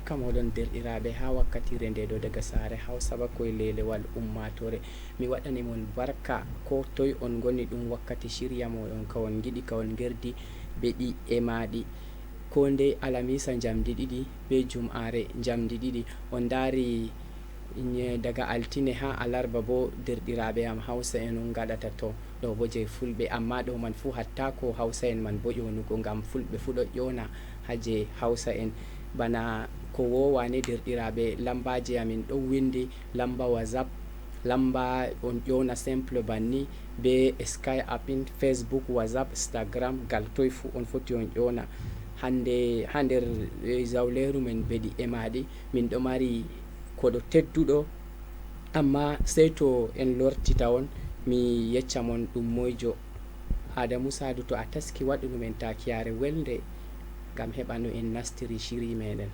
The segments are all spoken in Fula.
barka moɗon derɗiraɓe ha wakkatire nde ɗo daga sare Hausa Bakoy lelewal ummatore. Mi waɗani mon barka ko toy on goni, ɗum wakkati shirya moɗon kawon giɗi kawon gerdi beɗi e maɗi ko nde alamisa jamdi ɗiɗi be jum'are jamdi ɗiɗi. On dari daga altine ha alarba bo derɗiraɓe am Hausa en on gaɗata to ɗo bo je fulɓe, amma ɗo man fu hatta ko Hausa en man bo ƴonugo, ngam fulɓe fu ɗo ƴona ha je Hausa en. Bana ko wowane derɗiraɓe lambaji amin ɗo windi lamba WhatsApp, lamba on ƴona simple banni be Sky appin Facebook, WhatsApp, Instagram, gal toy fu on foti on ƴona. Hande ha nder zawleru men beɗi e maɗi min ɗo mari koɗo tedduɗo, amma sey to en lortita on mi yecca mon ɗum moyjo. Adamu Sadu, to a taski waɗu ɗumen takiyare welde ngam heɓa no en nastiri shiri meɗen.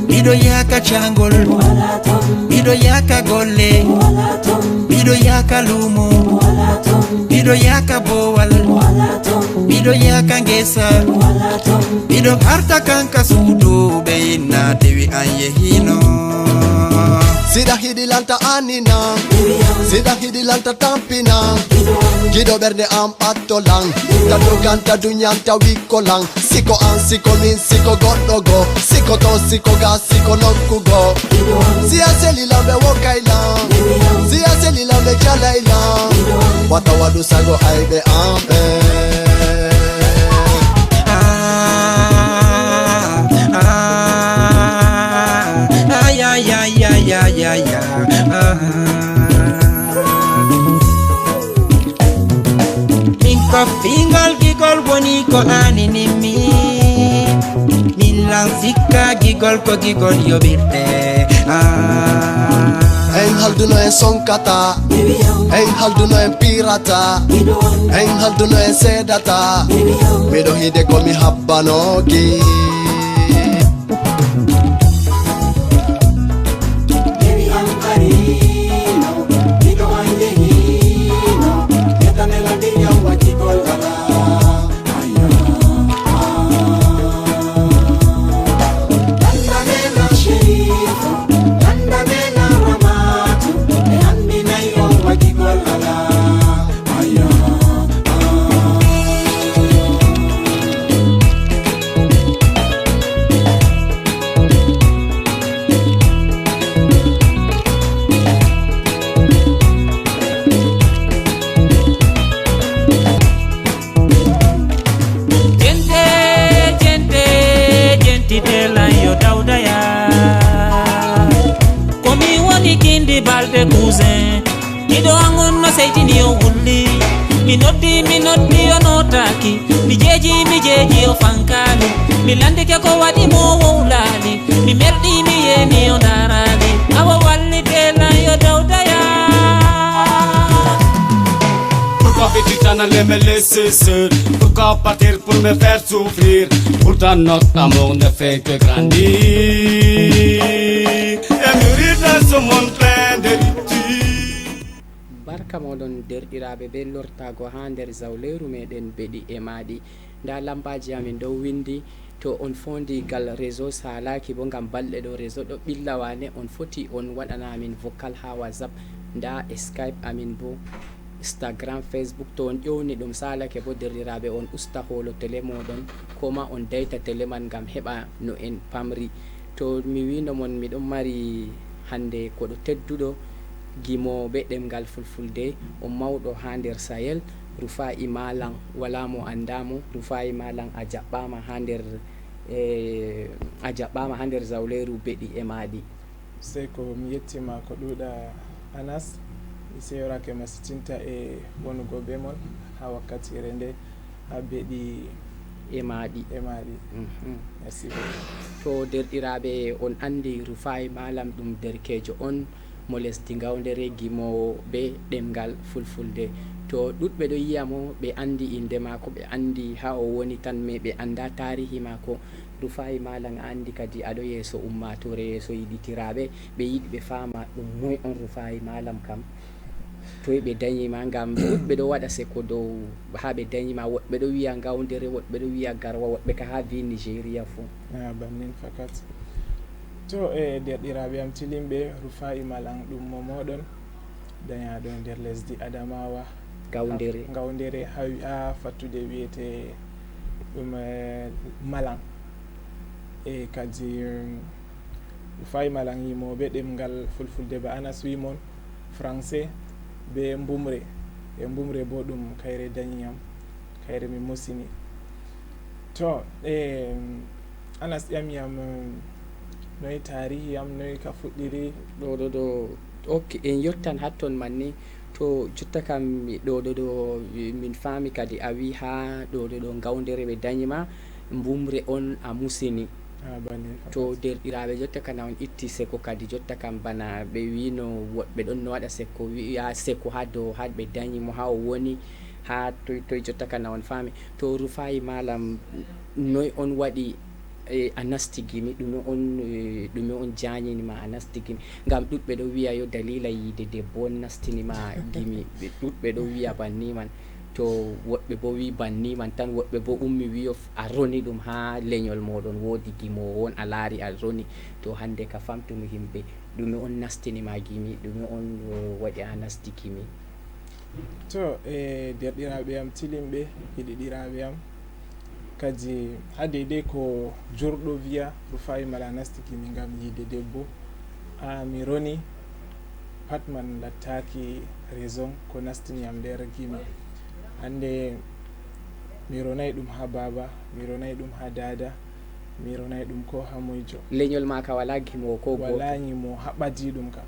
Bido yaka changol, bido yaka golle, bido yaka lumo, bido yaka bowal, bido yaka ngesa, bido harta kanka sudo be na dewi anye hino. Sida hidilanta anina, sida hidilanta tampina, gido berde am attolang, tado ganta dunyanta wikolang, siko an siko min siko goddogo, siko to siko ga siko nokkugo. Siya seli lambe wokailang, siya seli lambe jalailang, wata wadu sago aibe ambe. Minko fingal gigol woni ko anini mi, milan sikka gigol ko gigol yobirte. En halduno en sonkata, en halduno en pirata, en halduno en sedata, mido hide ko mi habbanoki. Balde cousin kido angon no seytini o wulli mi noddi o notaki mi jeji o fankali mi landike ko waɗi mo wowlali mi merɗi mi yeni o darali awa wallitela yo dawdaya. Pourquoi veux-tu t'en aller me laisser seul? Pourquoi partir pour me faire souffrir? Pourtant notre amour ne fait que grandir et mûrir dans ce monde plein de ruptures. Barka moɗon derɗiraɓe be lortago ha nder zawleru meɗen beɗi e maɗi. Nda lambaji amin dow windi to on fondi gal réseau salaki bo ngam balɗe ɗo réseau ɗo ɓilla wane on foti on waɗana amin vocal ha whatsapp nda skype amin bo Instagram Facebook to on ƴewni ɗum salake bo derɗiraɓe on usta holo télé moɗon koma on dayta télé man ngam heɓa no en pamri to mi wino mon miɗon mari hande koɗo tedduɗo gimoɓe ɗemgal fulfulde o mawɗo ha nder Sahel Rufai Malang wala mo andamo Rufai Malang a jaɓɓama ha nder zawleru beɗi e maɗi. Sey ko mi yettima ko ɗuɗa Anas mi seyorake masitinta e wonugo be mon ha wakkatire nde ha beɗi e maɗi merci to derɗiraɓe on andi Rufai Malam ɗum derkejo on mo lesdi Gawdere gimowo be ɗemgal fulfulde to ɗuɗɓe ɗo yiyamo ɓe andi inde mako ɓe andi ha o woni tan mais ɓe anda tarihi mako. Rufai Malang andi kadi aɗo yeeso ummatore yeeso yiɗitiraɓe ɓe yiɗi ɓe fama ɗum moy on Rufai Malam kam toye ɓe dañima ngam woɗɓe ɗo waɗa seko dow ha ɓe dañima woɗɓe ɗo wiya Gawdere woɗɓe ɗo wiya Garwa woɗɓe ka ha vi Nigéria fo bannin fakat to e derɗiraɓe am tilimɓe Rufai Malang ɗum mo moɗon dañaɗo nder lesdi Adamawa Gawdere ha fattude wiyete ɗum Malang e kadi Rufai Malang yimoɓe ɗemgal fulfulde ba Anas wimon français be mbumre e mbumre bo ɗum kayre dañiyam kayre mi musini to Anas ƴamiyam noyi tarihi am noyi ka fuɗɗiri ɗo ok en yettan hatton manni to jotta kam ɗo min faami kadi a wi ha ɗo Gawdere ɓe dañima mbumre on a musini to derɗiraɓe jotta kana on itti seko kadi jotta kam bana ɓe wino woɗɓe ɗon no waɗa seko wiya seko ha dow ha ɓe dañimo ha o woni ha toy jotta kana on faami to Rufai Malam noy on waɗi a nasti gimi ɗume on jañinima a nasti gimi ngam ɗuɗɓe ɗo wiya yo dalila yiide debbo on nastinima gimi ɗuɗɓe ɗo wiya banni man to woɗɓe bo wi banni man tan woɗɓe bo ummi wiyo a roni ɗum ha leñol moɗon woodi gimowo on a laari a roni to hande ka famtumi himɓe ɗume on nastinima gimi ɗume on waɗi a nasti gimi to e derɗiraɓe am tilimɓe heɗiɗiraɓe am kadi ha deydey ko jurɗo wiya Rufai Malang nasti gimi ngam yiide debbo mi roni pat man lattaki raison ko nastiniyam nder gimi hande mi ronay ɗum ha baba mi ronay ɗum ha dada mi ronay ɗum ko ha moyjo leñol ma ka wala gimo ko wala ñimo haɓadi ɗum kam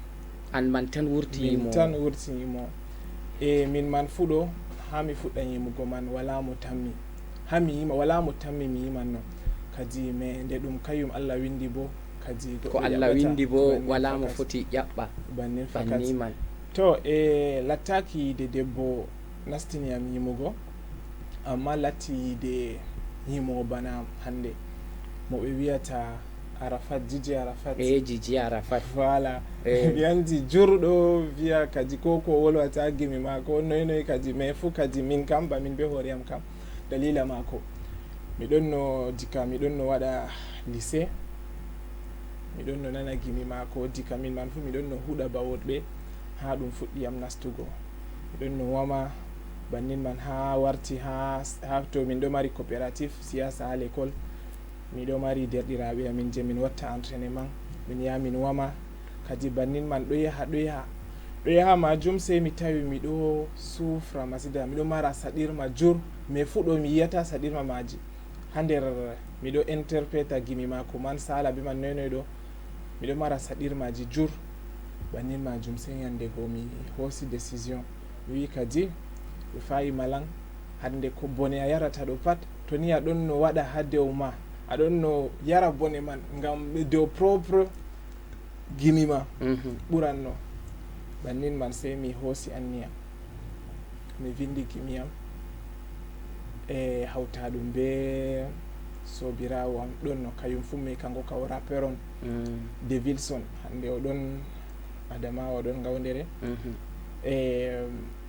an man tan wurtiyimo e min man fuɗo ha mi fuɗɗa yimugo man wala mo tammi ha mi yima wala mo tammi mi yiman non kadi me nde ɗum kañum Allah windi bo kadi ko Allah windi bo wala mo foti ƴaɓɓa bannin fakat man to e lattaki yiide debbo nastiniyam yimugo amma latti yiide yimo bana hande mo ɓe wiyata Arafat Jiji Arafat voilà yandi jurɗo wiya kadi ko wolwata gimi mako noy kadi mais fou kadi min kam ba min be hooreyam kam dalila mako miɗon no dika miɗon no waɗa lycée miɗon no nana gimi mako dika min man fu miɗon no huɗa bawoɗɓe ha ɗum fuɗɗiyam nastugo miɗon no wama bannin man ha warti ha to min ɗo mari coopérative siyasa ha l'école miɗo mari derɗiraɓe amin je min watta entraînement min yaha min wama kadi bannin man ɗo yaha majum sey mi tawi miɗo sufra masida miɗo mara saɗirma jur mais fuɗo mi yiyata saɗirma maji ha nder miɗo interpréta gimi mako man sala be man noynoy ɗo miɗo mara saɗirmaji jur bannin majum sey yande go mi hoosi décision mi wi kadi Rufai Malang hande ko bone a yarata ɗo pat to ni aɗon no waɗa ha dew ma aɗon no yara bone man ngam dow propre gimi ma ɓuranno bannin man sey mi hoosi anniyam mi vindi gimi am e hawta ɗum be sobirawo am ɗon no kañum fu mi kanko ka o rappeur on de Wilson hande oɗon Adamawa oɗon Gawdere e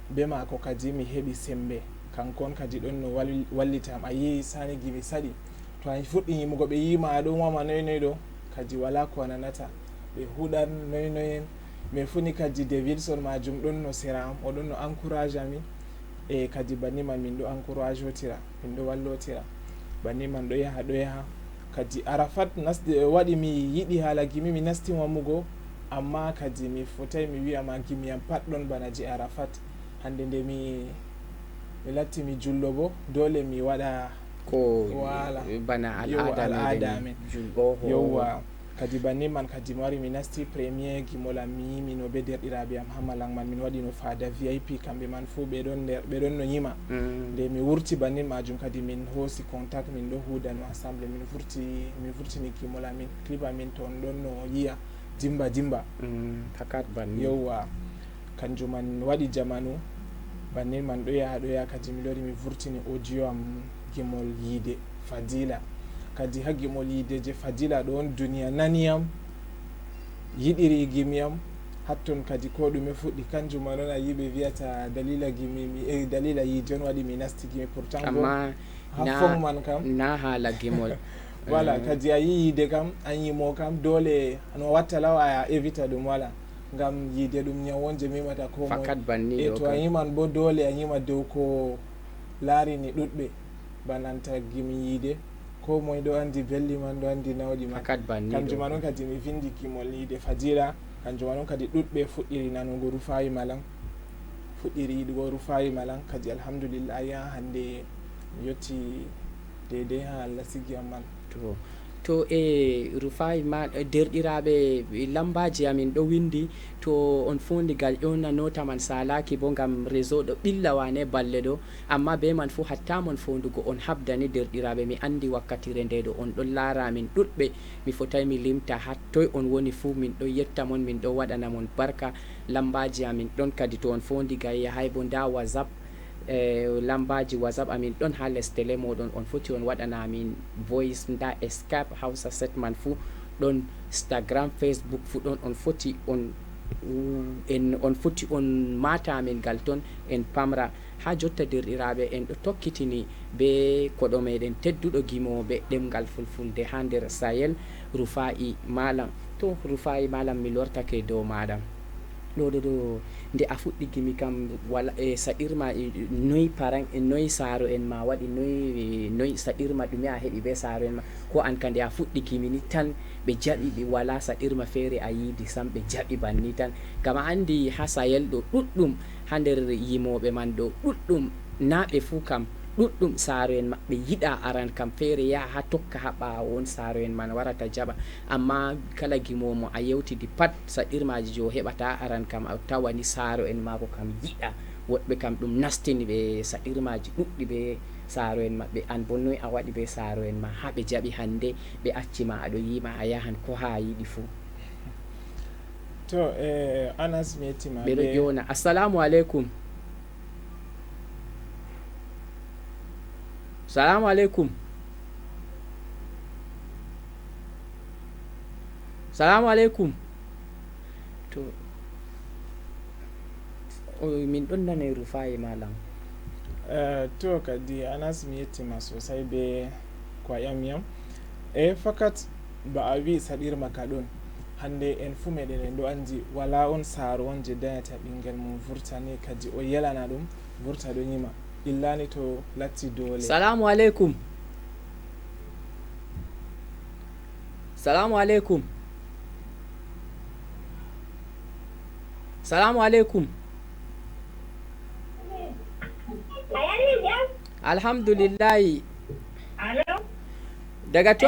be mako kadi mi heɓi sembe kankon kadi ɗon no wallitam a yi sani gimi saɗi to a fuɗɗi yimugo ɓe yima aɗon wama noy ɗo kadi wala ko nanata ɓe huɗan noy min funi kadi Davidson majum ɗon no sera am oɗon no encourage amin e kadi banni man min ɗo encourage otira min ɗo wallotira banni man ɗo yaha kadi Arafat waɗi mi yiɗi hala gimi mi nasti wamugo amma kadi mi fotai mi wiyama gimi am pat ɗon bana je Arafat hande nde mi latti mi jullo bo dole mi waɗa ko wala bana al'ada men yowwa kadi banni man kadi mi wari mi nasti premier gimol am mi yimi no be derɗiraɓe am ha Malang man min waɗi no fada VIP kamɓe man fuu ɓeɗon no yima nde mi wurti bannin majum kadi min hoosi contact min ɗo huuda no ensemble min vurtini gimol amin clip amin to on ɗon no yiya dimba takat banni yowwa kanjum man waɗi jamanu bannin man ɗo yaha kadi mi lori mi vurtini audio am gimol yiide Fadila kadi ha gimol yiide je Fadila ɗo on duniya naniyam yiɗiri gimi am hatton kadi ko ɗume fuɗɗi kanjum man on a yiɓe wiyata dalila gimi dalila yiide on waɗi mi nasti gimi pourtant amma ha fon man kam na hala gimol voilà kadi a yi yiide kam an yimo kam dole no watta law a évita ɗum wala ngam yiide ɗum ñawon je mimata ko fakat banni e to a yiman bo dole a yima dow ko laarini ɗuɗɓe bananta gimi yiide ko moye ɗo andi belli man ɗo andi nawɗi man kanjum man on kadi mi vindi gimol yiide Fadila kanjum man on kadi ɗuɗɓe fuɗɗiri nanugo Rufayi Malang fuɗɗiri yiɗugo Rufayi Malang kadi alhamdulillah ya hande mi yetti deidai ha Allah sigi am man to Rufayi ma derɗiraɓe lambaji amin ɗo windi to on fondigal ƴonna nota man salaki bo gam réseau ɗo ɓilla wane balle ɗo amma be man fu hatta mon fondugo on habdani derɗiraɓe mi andi wakkatire nde ɗo on ɗon laara min ɗuɗɓe mi fotai mi limta hattoy on woni fu min ɗo yetta mon min ɗo waɗana mon barka lambaji amin ɗon kadi to on fondigal yahay bo nda WhatsApp lambaji WhatsApp amin ɗon ha les télé moɗon on foti on waɗana amin voice nda Skype Hausa set man fu ɗon Instagram Facebook fu ɗon on foti on mata amin gal ton en pamra ha jotta derɗiraɓe en ɗo tokkitini be koɗo meɗen tedduɗo gimoɓe ɗemgal fulfulde ha nder Sahel Rufayi Malang to Rufayi Malang mi lortake dow maɗam ɗo nde a fuɗɗi gimi kam wala saɗirma noyi paran noyi saaro en ma waɗi noyi saɗirma ɗume a heɓi be saaro en ma ko an ka nde a fuɗɗi gimi ni tan ɓe jaɓi ɓe wala saɗirma feere a yiidi sam ɓe jaɓi banni tan gam a andi ha Sahel ɗo ɗuɗɗum ha nder yimoɓe man ɗo ɗuɗɗum naɓe fuu kam ɗuɗɗum saaro en maɓɓe yiɗa aran kam feere yaha ha tokka ha ɓaawo on saaro en man warata jaɓa amma kala gimomo a yewtidi pat saɗirmaji jo heɓata aran kam a tawani saaro en mako kam yiɗa woɗɓe kam ɗum nastini ɓe saɗirmaji ɗuɗɗi ɓe saaro en maɓɓe an bo noy a waɗi be saaro en ma ha ɓe jaɓi hande ɓe accima aɗo yima a yahan ko ha yiɗi fuu to Anas mi yettima ɓeɗo ƴona assalamu aleykum salamu aleykum salamu aleykum to min ɗon nane Rufayi Malang to kadi Anas mi yettima sosai be ko a ƴamiyam fakat ba a wi saɗirma ka ɗon hande en fu meɗen en ɗo andi wala on saaro on je dayata ɓingel mum vurtani kadi o yelana ɗum vurta ɗo yima illani to latti dole salamu aleykum salamu aleykum salamu aleykum alhamdulillahi daga to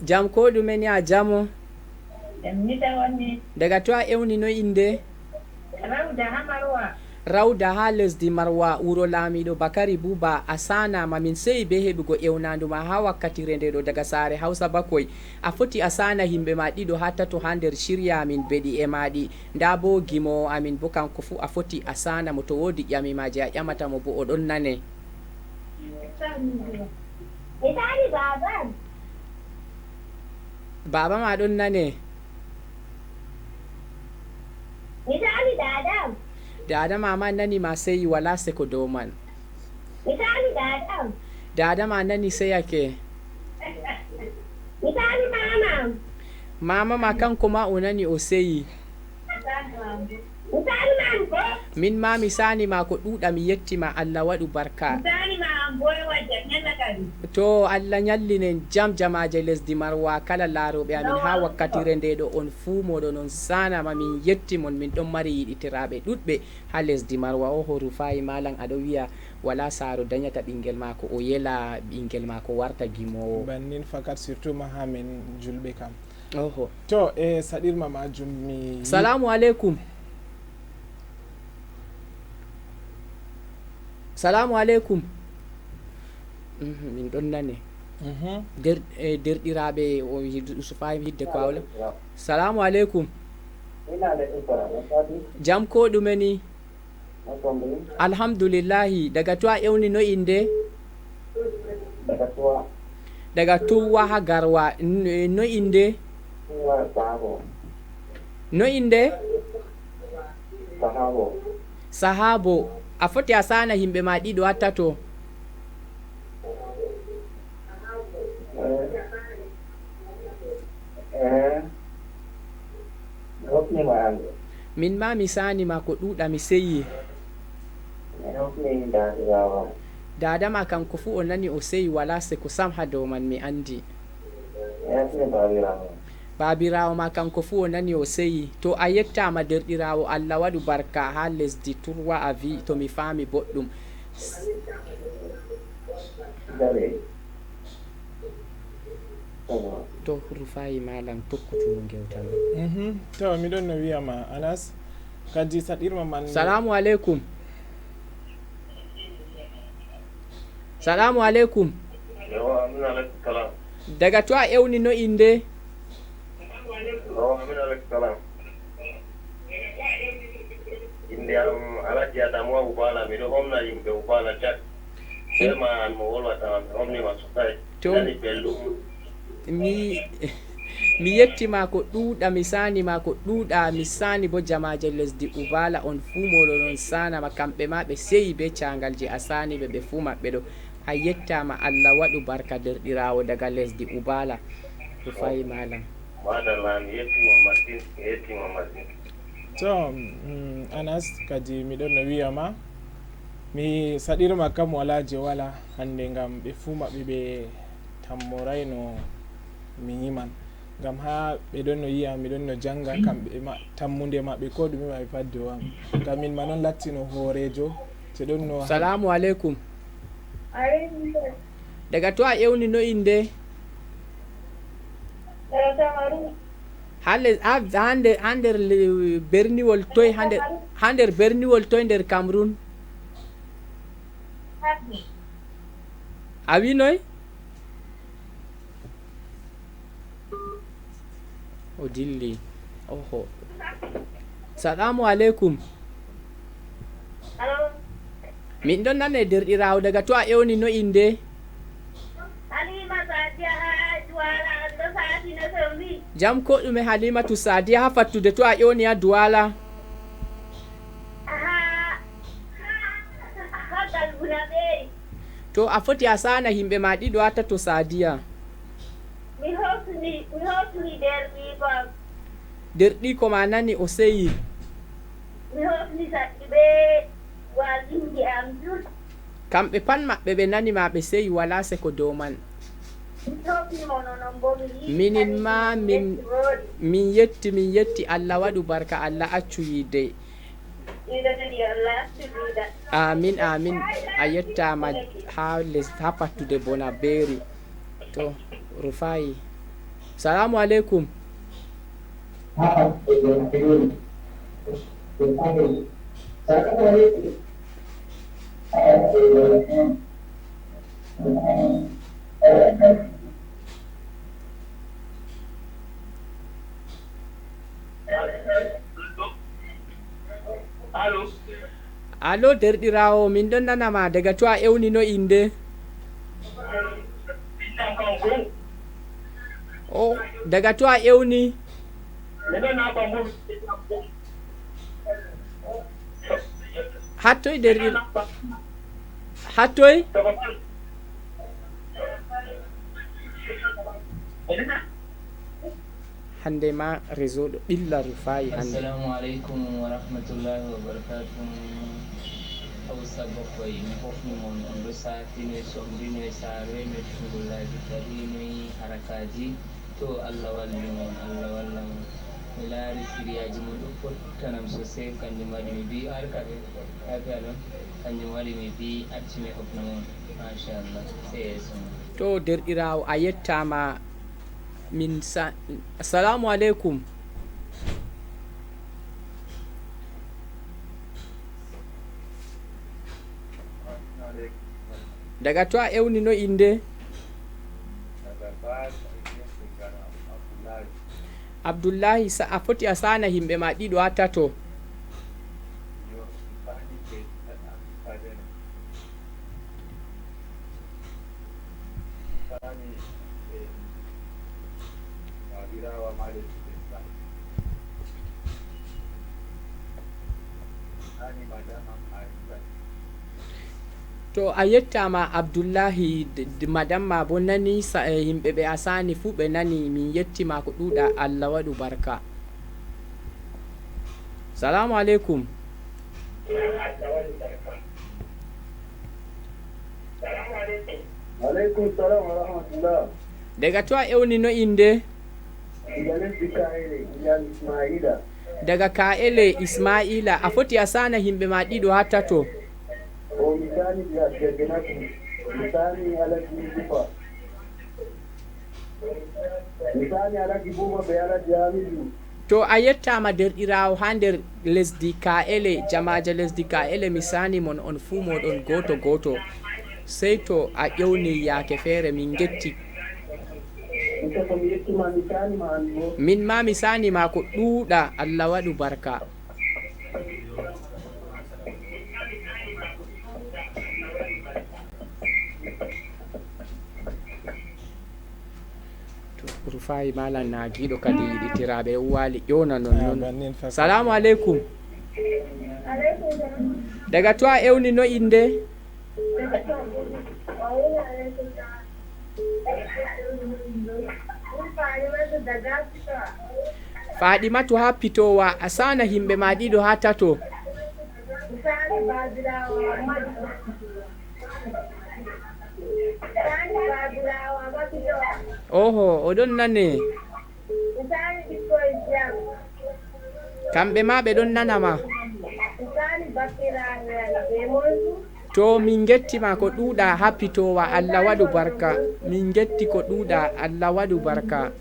jam ko ɗume ni a jamo daga to a ewni no inde Rawda ha lesdi Marwa wuro Lamiɗo Bakari Buba a sanama min seyi be heɓugo ewnaduma ha wakkatire nde ɗo daga Sare Hausa Bakoy a foti a sana himɓe ma ɗiɗo ha tato ha nder shirya amin beɗi e maɗi nda bo gimo amin bo kanko fu a foti a sana mo to wodi ƴamimaji a ƴamata mo bo oɗon nane baba ma ɗon nane dada mama nani ma seyi wala seko dow man dada ma nani seyake Misali mama. mama ma kanko ma o nani o seyi Misali mama. min ma mi sani ma ko ɗuɗa mi yettima Allah waɗu barka Misali mama boye wajja nyalla kadi. to Allah nyallinen jam jamaje lesdi Marwa kala laroɓe amin ha wakkatire nde ɗo on fuu moɗon on sanama min yettimon min ɗon mari yiɗitiraɓe ɗuɗɓe ha lesdi Marwa o ho Rufayi Malam aɗo wiya wala saro dañata ɓinguel mako o yela ɓinguel mako warta gimowo bannin fakat surtout ma ha men julɓe kam oho to saɗirma majum mi salamu aleykum salamu aleykum min ɗon nane derɗiraɓe o Rufayi hidde ko awla salamu aleykum jam ko ɗumeni alhamdulillahi daga to a ƴewni no inde daga tuwa ha garwa no inde no inde sahabo a foti a sana himɓe ma ɗiɗo ha tato min ma mi sani ma ko ɗuɗa mi seyi dadama kanko fu o nani o seyi wala seko sam ha dow man mi andi babirawo ma kanko fu o nani o seyi to a yettama derɗirawo Allah waɗu barka ha lesdi Turwa a wi to mi faami boɗɗum to Rufayi Malam tokkutumo gewtan to miɗon no wiyama Anas kadi saɗirma man salamu aleykum salamu aleykum daga to a ƴewni no inde inde am Alaji Adamu Ubala miɗo homna yimɓe Ubala jak selma an mo wolwata mi homnima sosai nani belɗum mi yettima ko ɗuɗa mi sani ma ko ɗuɗa mi sani bo jamaje lesdi Ubala on fuu moɗon on sanama kamɓe ma ɓe seyi be cangalji a sani ɓe fuu maɓɓe ɗo a yettama Allah waɗu barka derɗirawo daga lesdi Ubala Rufayi Malam madalla mi yettima masin to Anas kadi miɗon no wiyama mi saɗirma kam wala je wala hande ngam ɓe fuu maɓɓe ɓe tammorayno mi yiman ngam ha ɓe ɗon no yiya miɗon no janga kamɓe tammude maɓɓe ko ɗume maɓe pat dow am ngam min ma noon lattino hoorejo te ɗon no salamu aleykum daga to a ƴewni no inde ha nder berniwol toy ha nder berniwol toy nder Cameroun a wi noy o dilli oho salamu aleykum min ɗon nane derɗirawo daga to a ƴewni no inde jam ko ɗume Halimatu Sadiya ha fattude to a ƴewni ha Duwala to a foti a sana himɓe ma ɗiɗo ha tato Sadiya mi hofni derɗi ko ma nani o seyi mi hofni saɗɗi ɓe walingi am jur kamɓe pat maɓɓe ɓe nani ma ɓe seyi wala seko dow man mi hofni mono non bo minin ma min yetti Allah waɗu barka Allah accu yide amin amin a yettama ha fattude bona beeri to Rufayi salamu aleykum allo derɗirawo min ɗon nanama daga to a ƴewni no inde o daga to a ƴewni hattoy derɗir hattoy hande ma réseau ɗo ɓilla Rufayi hande. Assalamu alaikum wa rahmatullahi wa barakatuh. Hausa bakwai mi hofni mon on ɗo safino somdino e saare no tungullaji kadinoyi harakaji to Allah walli mon Allah walla mon mi laari siriyaji mon ɗo fottanam sosai kanjum waɗi mi mbi harkaɓe kafe aɗon kanjum waɗi mi mbi acci mi hofna mon machallah sey yeeso mon. To derɗirawo a yettama min assalamu aleykum. daga to a ewni no inde? Abdullahi. Sa a foti a sana himɓe ma ɗiɗo ha tato. To a yettama Abdullahi, madame ma bo nani himɓe ɓe a sani fuu ɓe nani, min yettima ko ɗuɗa, Allah waɗu barka. Salamu aleykum. Alaikum salam wa rahmatullah. Daga to a ewni no inde? Ismaila. Daga Kaele Ismaila, a foti a sana himɓe ma ɗiɗo ha tato. O misali ya shegenatu, misali alaji Yusufa, misali alaji Buma be alaji Hamidu. To a yettama derɗirawo ha nder lesdi Kaele, jamaje lesdi Kaele mi sani mon on fuu moɗon goto goto, sey to a ƴewni yaake feere min getti. Min ma mi sani ma ko ɗuuɗa, Allah waɗu barka. Rufayi malam nagiɗo kadi yiɗitiraɓe wali ƴona non. Salamu aleykum. Daga to a ewni no inde? Fadimatu ha pitowa, a sana himɓe ma ɗiɗo ha tato. Oho, oɗon nane. Kamɓe ma ɓe ɗon nanama. To min gettima ko ɗuuɗa ha pitowa, Allah waɗu barka. Min getti ko ɗuuɗa, Allah waɗu barka.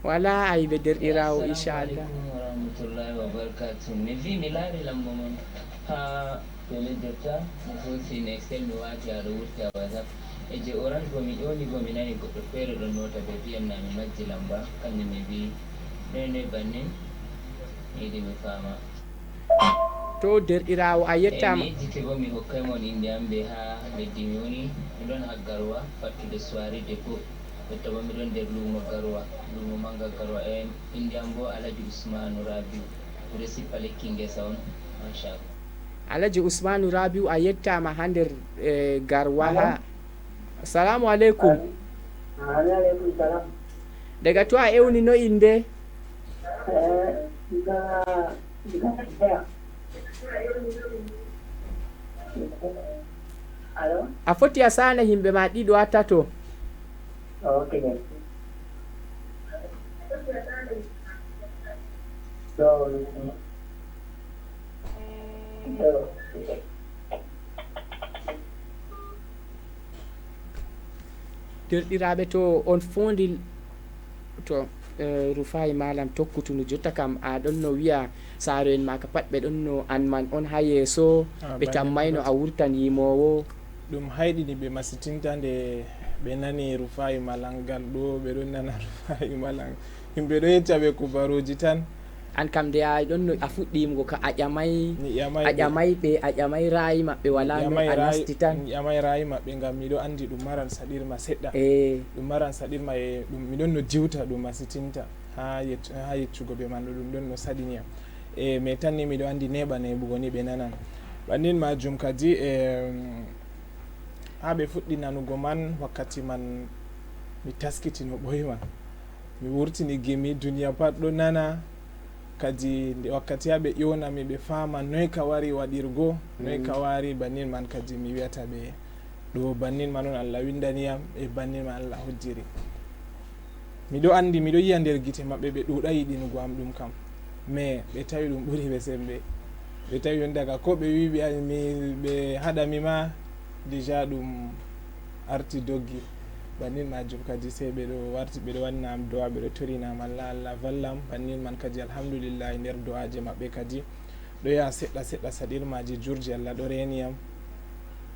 Wala aybe derɗirawo inchallah. Warahmatullahi wabarakatuh. Mi wi mi laari lambo mon ha pele jotta mi hosi ne excel mi wati aɗo wurti a whatsapp e je orange bo mi ƴoni bo mi nani goɗɗo feere ɗon nota ɓe wiyam na mi majji lamba kanjum mi wi noy bannin mi yiɗi mi fama. To derɗirawo a yettama. Mi yejjiti bo mi hokkay mon inde am ɓe ha leddi mi woni, mi ɗon ha Garwa fattude soirée dépôt. Jotta bo miɗon nder luumo Garwa, luumo manga Garwa, e inde am bo Alaji Ousmanu Rabiu, miɗo sippa lekki ngesa on machallah. Alaji Ousmanu Rabiu, a yettama ha nder Garwa ha. Assalamu aleykum. Alaikum salam. Daga to a ewni no inde? A foti a sana himɓe ma ɗiɗo ha tato. Okay. So, derɗiraɓe to on fondi to Rufayi malam tokkutunu jotta kam aɗon no wiya saaro en maka pat ɓe ɗon no an man on ha yeeso ɓe tammayno a wurtan yimowo. ɗum hayɗini ɓe masitinta nde ɓe nani Rufayi malam gal ɗo ɓe ɗon nana Rufayi malam, yimɓe ɗo yecca ɓe kubaruji tan an kam de a ɗon no a fuɗɗimugo ka a ƴamay ɓe a ƴamay rayi maɓɓe wala no a nasti tan ƴamay rayi maɓɓe ngam miɗo andi ɗum maran saɗirma seɗɗa ɗum maran saɗirma e ɗum miɗon no jiwta ɗum masitinta ha yeccugo ɓe man ɗum ɗon no saɗiniyam e mais tan ni miɗo andi neɓa neɓugo ni ɓe nanan bannin majum kadi ha ɓe fuɗɗi nanugo man wakkati man mi taskitino ɓoyma mi wurtini gimi duniya pat ɗo nana kadi nde wakkati ha ɓe ƴonami ɓe fama noy ka wari waɗirgo noy ka wari bannin man kadi mi wiyata ɓe ɗo bannin man on Allah windaniyam e bannin man Allah hojjiri miɗo andi miɗo yiya nder gite maɓɓe ɓe ɗuɗa yiɗinugo am ɗum kam mais ɓe tawi ɗum ɓuri ɓe sembe ɓe tawi on daga ko ɓe wi ɓe haɗami ma déjà ɗum arti doggi bannin majum kadi sey ɓeɗo warti ɓeɗo wannam do'a ɓeɗo torinam Allah vallam bannin man kadi alhamdulillah nder do'aje maɓɓe kadi ɗo yaha seɗɗa seɗɗa saɗirmaji jurji Allah ɗo reniyam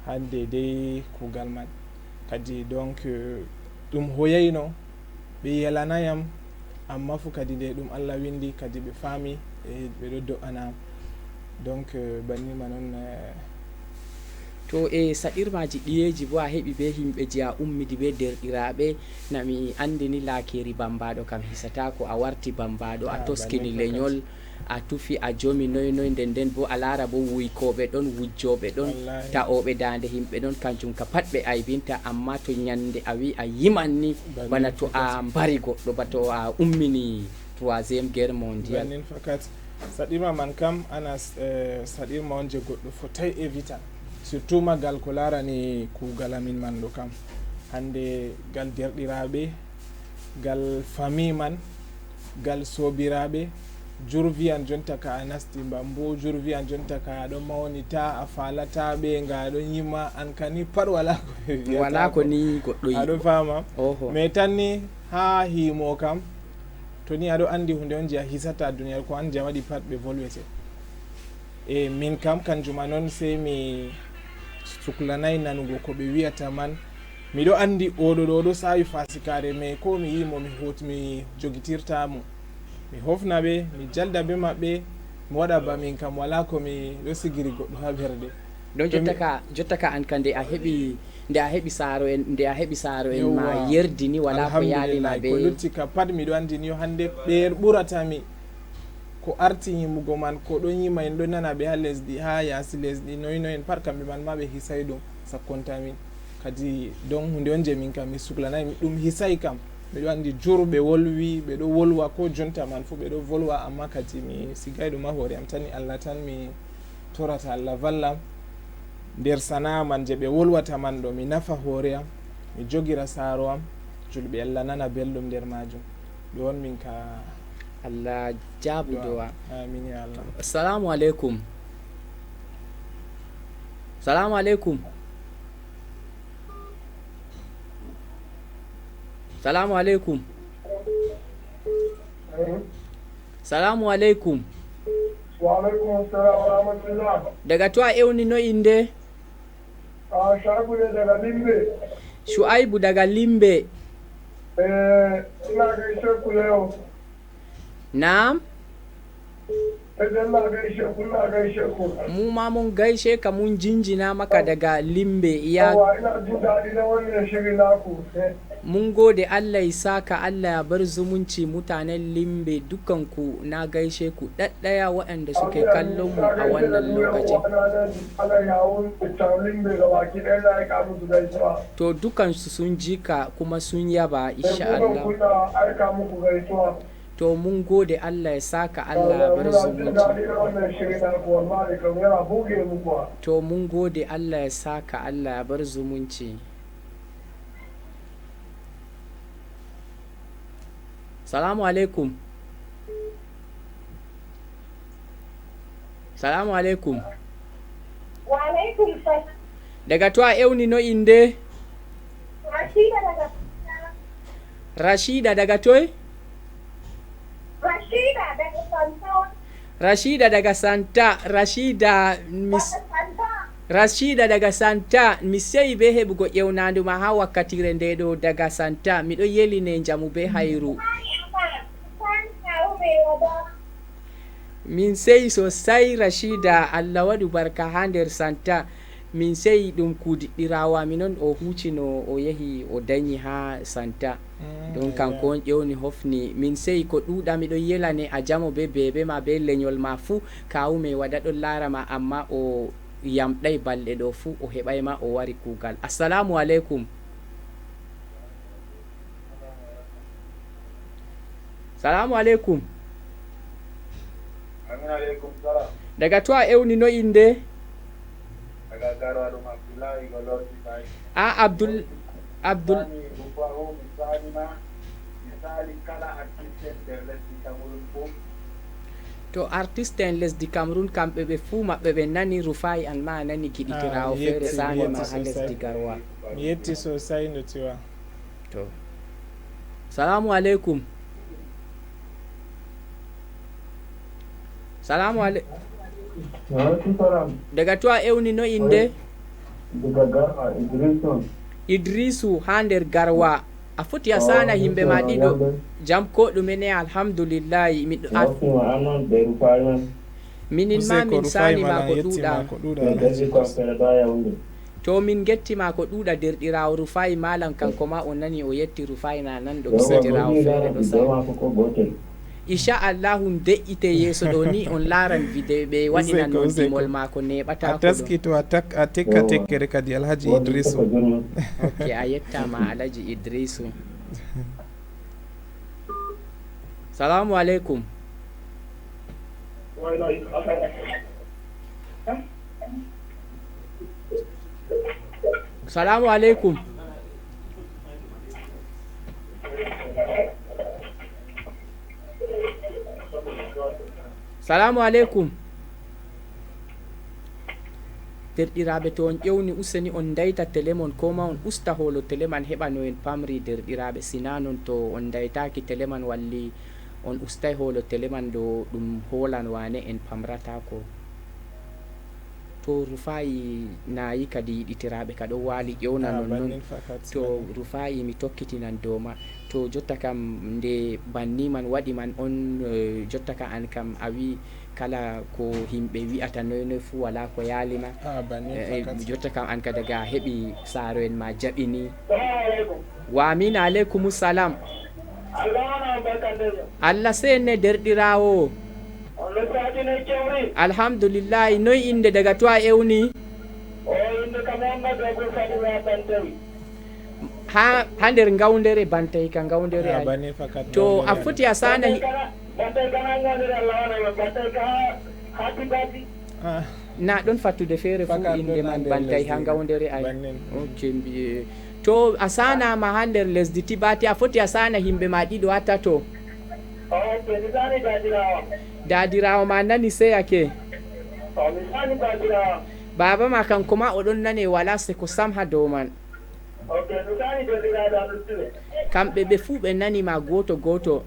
hande dey kugal man kadi donc ɗum hoyayno ɓe yelanayam amma fu kadi nde ɗum Allah windi kadi ɓe faami ɓeɗo do'anam donc bannin man on to e saɗirmaji ɗiyeji bo a heɓi be himɓe je a ummidi be derɗiraɓe nami andini laakeri bambaɗo kam hisatako a warti bambaɗo a toskini leñol a tufi a jomi noy nden bo a lara bo wuykoɓe ɗon wujjoɓe ɗon ta'oɓe dande himɓe ɗon kanjum ka pat ɓe aybinta amma to ñande a wi a yimanni bana to a mbari goɗɗo ba to a ummini 3e guerre mondial bannin fakat saɗirma man kam ana saɗirma on je goɗɗo fotai évita surtout magal ko larani kugal amin man ɗo kam hande gal derɗiraɓe gal famille man gal sobiraɓe jurviyan jonta ka a nasti mbambo jurviyan jonta ka aɗon mawnita a falata ɓe nga aɗon yima an kani pat wala ko ni goɗɗo aɗo fama mais tan ni ha himo kam to ni aɗo andi hunde on je a hisata duniyar ko an je waɗi pat ɓe volwete e min kam kanjuma noon sey mi suklanay nanugo ko ɓe wiyata man miɗo andi oɗo sawi fasikare mais ko mi yimo mi jogitirtamo mi hofna ɓe mi jalda be maɓɓe mi waɗa ba min kam wala ko mi ɗo sigiri goɗɗo ha berde ɗon jotta ka an ka nde a heɓi saaro en ma yerdini wala ko yaalima ɓe ko lutti ka pat miɗo andini yo hande ɓe ɓuratami ko arti yimugo man ko ɗon yima en ɗo nana ɓe ha lesdi ha yaasi lesdi noyno en pat kamɓe man ma ɓe hisay ɗum sakkontamin kadi donc hunde on je min kam mi suklanayi ɗum hisay kam miɗo andi jurɓe wolwi ɓeɗo wolwa ko jonta man fu ɓeɗo volwa amma kadi mi sigay ɗum ha hoore am tani Allah tan mi torata Allah vallam nder sana'a man je ɓe wolwata man ɗo mi nafa hoore am mi jogira saaro am julɓe Allah nana belɗum nder majum ɗo on min ka Allah jabu do'a amin ya Allah. Assalamu alaikum. Assalamu alaikum. Assalamu alaikum. Assalamu alaikum. Wa alaikum assalam wa rahmatullah. Daga to a ewni no inde? Shu'aibu daga Limbe. Shu'aibu daga Limbe. Ina gaishe ku yau. Na'am. Ina gaishe ku. Mu ma mun gaishe ka mun jinjina maka daga Limbe iya. Ina jin daɗi na wannan shirin naku. Mun gode Allah ya saka, Allah ya bar zumunci mutanen Limbe dukanku, na gaishe ku ɗaɗɗaya waɗanda suke kallon mu a wannan lokacin. To dukansu sun ji ka kuma sun yaba insha Allah. To mun gode Allah ya saka, Allah ya bar zumunci. To mun gode Allah ya saka, Allah ya bar zumunci. Salamu alaikum. Salamu alaikum. Wa alaikum salam. Daga to a ewni no inde? Rashida daga Rashida daga toy? Rashida daga Santa. Rashida daga Santa. Rashida daga Santa. Mi sey be heɓugo ƴewnandu ma ha wakkatire nde ɗo daga Santa. Miɗo yeline jamu be hayru. min seyi sosai rashida allah waɗu barka ha nder santa min seyi ɗum kudiɗɗirawo mi noon o hucino o yehi o dañi ha santa donc kanko on ƴewni hofni min seyi ko ɗuɗa miɗon yelane a jamo be bebe ma be leñol ma fuu kawume waɗa ɗon larama amma o yamɗay balɗe ɗo fuu o heɓay ma o wari kugal. Assalamu aleykum. Salamu aleykum. Daga to a ewni no inde? Abdul to artiste en lesdi Cameroun kamɓe ɓe fuu maɓɓe ɓe nani Rufai an ma nani giɗitirawo feere sane ma ha lesdi Garwa. Mi yetti sosai no tiwa. To salamu aleykum. Salamu aleykum. Daga to a ewni no inde? Idrisu ha nder Garwa. A foti a sana himɓe ma ɗiɗo jam ko ɗume ne alhamdulillahi minin ma min sani ma ko ɗuɗa to min gettima ko ɗuɗa derɗirawo Rufai malam kanko ma o nani o yetti Rufai na nan ɗo giɗitirawo feere ɗo sa inchallahu de'ite yeeso ɗo ni on laran vidéo ɓe waɗinan non dimol mako neɓata ko taski to a tekka tekkere kadi alhaji Idrisu. Ok a yettama alhaji Idrisu. Salamu aleykum. Salamu aleykum. Salamu aleykum. Derɗiraɓe to on ƴewni useni on dayta télémon koma on usta holo téléman heɓa no en pamri derɗiraɓe sina non to on daytaki téléman walli on ustay holo téléman ɗo ɗum holan wane en pamratako. To Rufai nayi kadi yiɗitiraɓe kaɗo wali ƴewna non non to Rufai mi tokkitinan doma to jotta kam nde banni man waɗi man on jotta ka an kam a wi kala ko himɓe wi'ata noy fu wala ko yalima jotta kam an ka daga heɓi saaro en ma jaɓini. Wa amin aleykum salam. Allah senne derɗirawo. Alhamdulillahi noy inde daga to a ewni? ha nder gawdere bantay ka gawdere to a foti a sana na ɗon fattude feere fu inde man bantay ha gawdere ay ok to a sanama ha nder lesdi Tibati a foti a sana himɓe ma ɗiɗo ha tato dadirawo ma nani seyake baba ma kanko ma oɗon nane wala se ko sam ha dow man kamɓe ɓe fuu ɓe nani ma goto goto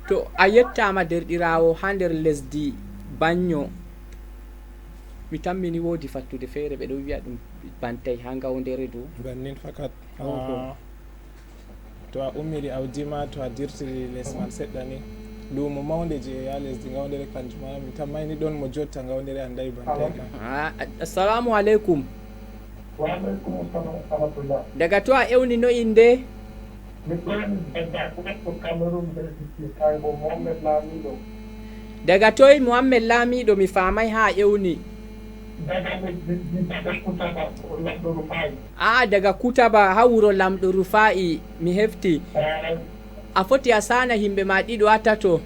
to a yettama derɗirawo ha nder lesdi Banyo mi tammini wodi fattude feere ɓe ɗo wiya ɗum bantay ha gawdere du bannin fakat to a ummiri awdima to a dirtiri les man seɗɗa ni lumo mawde je ya lesdi gawdere kanjuma mi tammayni ɗon mo jotta gawdere andayi bantay kam. Assalamu aleykum. Daga to a ewni no inde? Daga toy Mohammed Lamiɗo mi famay ha ewni. Daga Kutaba ha wuro lamɗo Rufai mi hefti. A foti a sana himɓe ma ɗiɗo ha tato.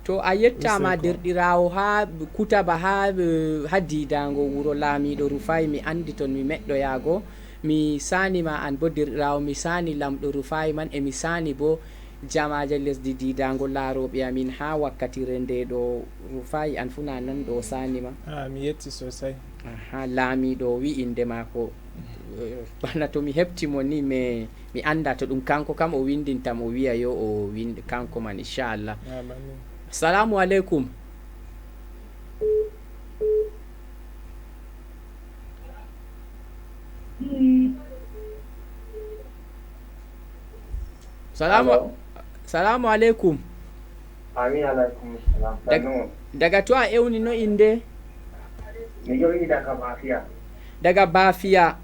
To a yettama derɗirawo ha Kutaba ha didango wuro Lamiɗo Rufai mi andi ton mi meɗɗoyago mi sanima an bo derɗirawo mi sani lamɗo Rufai man e mi sani bo jamaje lesdi didango laroɓe amin ha wakkatire nde ɗo Rufai an funa nan ɗo sanima mi yetti sosai ha Lamiɗo wi inde mako bana to mi heɓtimo ni mi anda to ɗum kanko kam o windintam o wiya yo o windi kanko man inchallah. Assalamu aleykum. salamu alaikum. Amin alaikum salam. Daga to a ewni no inde? Mi jogi daga Bafiya. Daga Bafiya.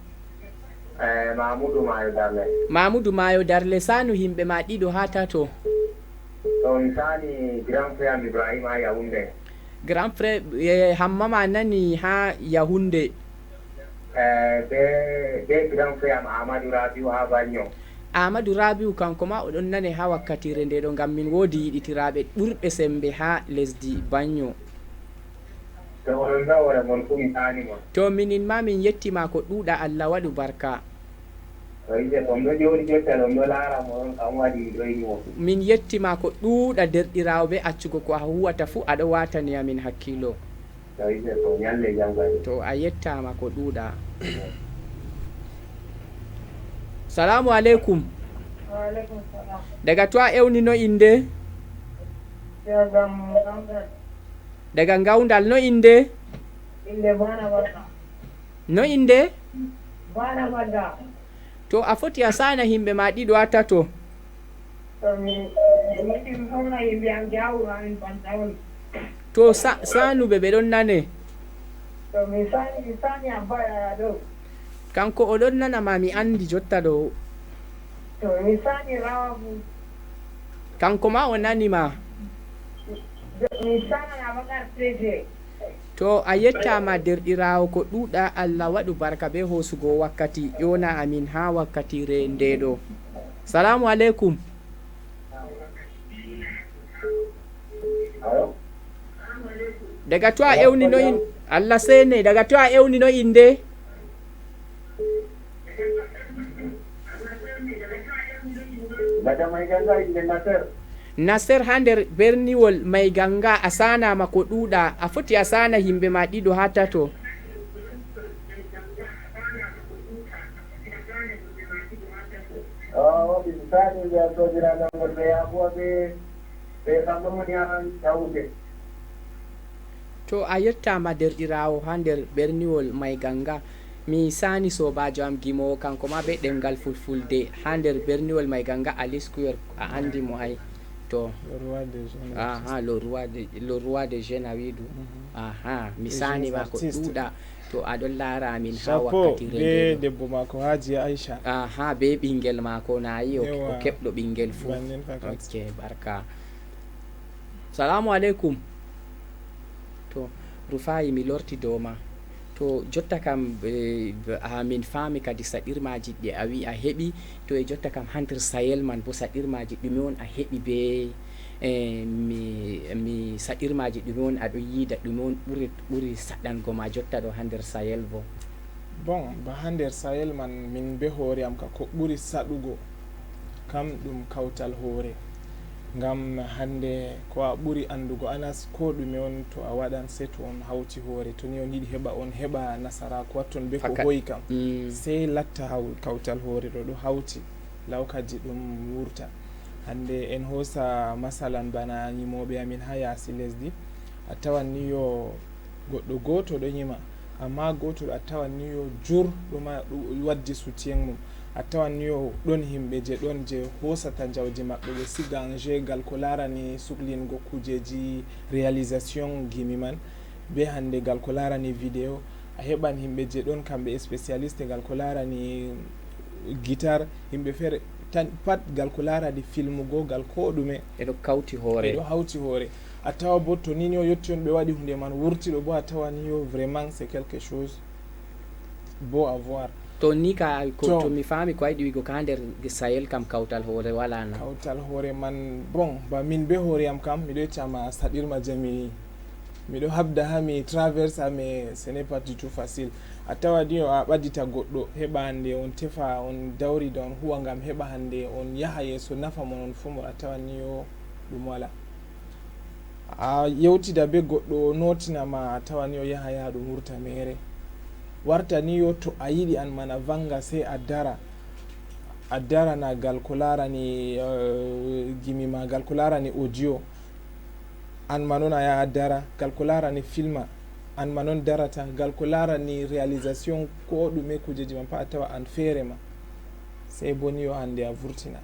Mamudu Mayo Darle sanu himɓe ma ɗiɗo ha tato? To mi sani grand frère Ibrahim ha Yaounde. Grand frère hamma ma nani ha Yaounde. Be grand frère Amadou Rabiu ha Bagno. Amadou Rabiu kanko ma oɗon nane ha wakkatire nde ɗo ngam min wodi yiɗitiraɓe ɓurɓe sembe ha lesdi Bagno. To minin ma min yettima ko ɗuuɗa Allah waɗu barka. Min yettima ko ɗuuɗa derɗirawo be accugo ko a huwata fu aɗo watani amin hakkilo. To a yettama ko ɗuuɗa. Salamu alaikum. Daga to a ewni no inde? Daga Ngaundal no inde? No inde? To a foti a sana himɓe ma ɗiɗo a tato? To sanuɓe ɓe ɗon nane? Kanko o ɗon nana ma mi andi jotta ɗo. Kanko ma o nani ma? To a yettama derɗirawo ko ɗuuɗa Allah waɗu barka be hosugo wakkati ƴona amin ha wakkatire ndeɗo. Salamu alaikum. Daga to a ewni no in Allah sene daga to a ewni no inde? Nasser ha nder berniwol Mai Ganga a sanama ko ɗuuɗa a foti a sana himɓe ma ɗiɗo ha tato? To a yettama derɗirawo ha nder berniwol Mai Ganga mi sani sobajo am gimowo kanko ma be ɗemgal fulfulde ha nder berniwol Mai Ganga Aliskuyor a andi mo hay to le roi de jeune awidu mi sani ma ko ɗuuɗa to aɗon lara amin ha wakkati be debbo mako Hajiya Aisha be ɓingel mako nayi o keɓɗo ɓingel fu. Ok barka. Salamu alaikum. To Rufayi mi lorti dow ma. To jotta kam min faami kadi saɗirmaji ɗi a wi a heɓi to e jotta kam ha nder Sahel man bo saɗirmaji ɗume on a heɓi be mi saɗirmaji ɗume on aɗo yiida ɗume on ɓuri saɗango ma jotta ɗo ha nder Sahel bo? Bon ba ha nder Sahel man min be hoore am ka ko ɓuri saɗugo kam ɗum kawtal hoore. Ngam hande ko a ɓuri andugo Anas ko ɗume on to a waɗan sei to on hawti hoore to ni on yiɗi heɓa on heɓa nasaraku watton be ko hoyi kam sei latta kawtal hoore ɗo ɗo hawti lawkaji ɗum wurta. Hande en hosa masalan bana yimoɓe amin ha yaasi lesdi a tawan ni yo goɗɗo goto ɗo yima amma goto a tawan ni yo jur ɗuma waddi soutien mum a tawan ni yo ɗon himɓe je ɗon je hosata jawdi maɓɓe ɓe siga enjeu gal ko larani suklingo kujeji réalisation gimi man be hande gal ko larani vidéo a heɓan himɓe je ɗon kamɓe spécialiste gal ko larani guitare himɓe feere tan pat gal ko larani filmugo gal ko ɗume ɓeɗo kawti hoore ɓeɗo hawti hoore a tawa bo to ni o yetti on ɓe waɗi hunde man wurtiɗo bo a tawa ni yo vraiment c'est quelque chose beau à voir. To ni ka to mi faami ko ayɗi wigo ka nder Sahel kam kawtal hoore wala no? Kawtal hoore man bon ba min be hoore am kam miɗo yeccama saɗirma jami miɗo habda ha mi traverse ha mais ce n'est pas du tout facile. A tawa ni a ɓaddita goɗɗo heɓa hande on tefa on dawrida on huwa ngam heɓa hande on yaha yeeso nafa mon on fu mo a tawa ni yo ɗum wala. A yewtida be goɗɗo notinama a tawa ni o yaha ɗum wurta mere warta ni yo to a yiɗi an mana vanga sei a darana gal ko larani gimi ma gal ko larani audio an ma non a yaha dara gal ko larani filma an ma non darata gal ko larani réalisation ko ɗume kujeji man pa a tawa an feere ma sei bo ni yo hande a vurtina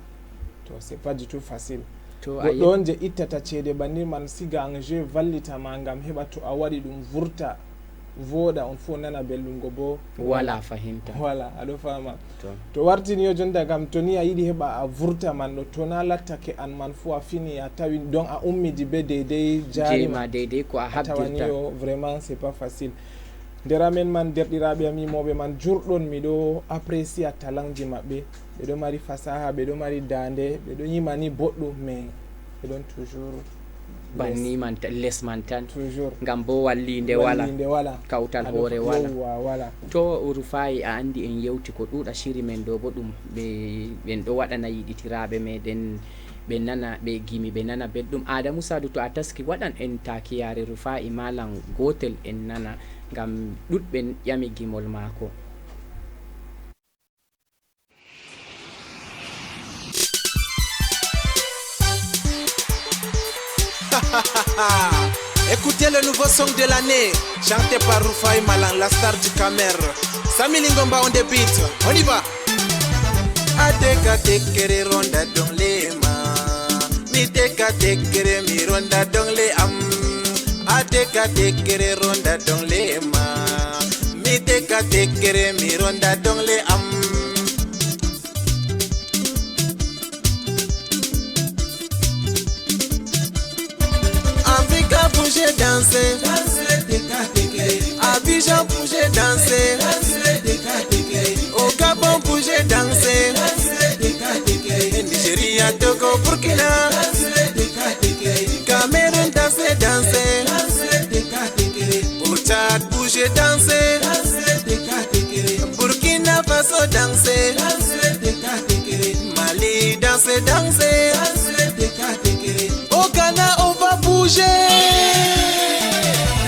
to c'est pas du tout facile to goɗɗo je ittata ceede banni man siga en jeu vallitama ngam heɓa to a waɗi ɗum vurta voɗa on fo nana bellungo bo wala fahimta voilà aɗo fama to wartini yo jonta kam to ni a yiɗi heɓa a vurta man ɗo to na lattake an man fo a fini a tawi donc a ummidi be deydey jarima deydey ko a tawani yo vraiment c'est pas facile nder amen man derɗiraɓe am yimoɓe man jurɗon miɗo apprécie talanji maɓɓe ɓeɗo mari fasaha ɓeɗo mari dande ɓeɗo yimani boɗɗum mais ɓeɗon toujours banni man les man tan toujours ngam bo wallinde wala kawtal hoore wala to Rufai a andi en yewti ko ɗuɗa shiri men ɗo bo ɗum ɓen ɗo waɗana yiɗitiraɓe meɗen ɓe nana ɓe gimi ɓe nana belɗum. Adamou Sadou to a taski waɗan en takiyare Rufai malam gotel en nana ngam ɗuɗɓe ƴami gimol maako. Écoutez le nouveau son de l'année, chanté par Rufai Malan, la star du Camer. Sami Lingomba on the beat, on y va. Ateka tekere ronda dong le ma, mi teka tekere mi ronda dong le am. Ateka tekere ronda dong le ma, mi teka tekere mi ronda dong le am. Bouger, danser, Abidjan bouger, danser, au Gabon bouger, danser, Nigeria, Togo, Burkina, Cameroun danser, danser, au Tchad bouger, danser, Burkina Faso danser, Mali danser, danser, au Ghana on va bouger.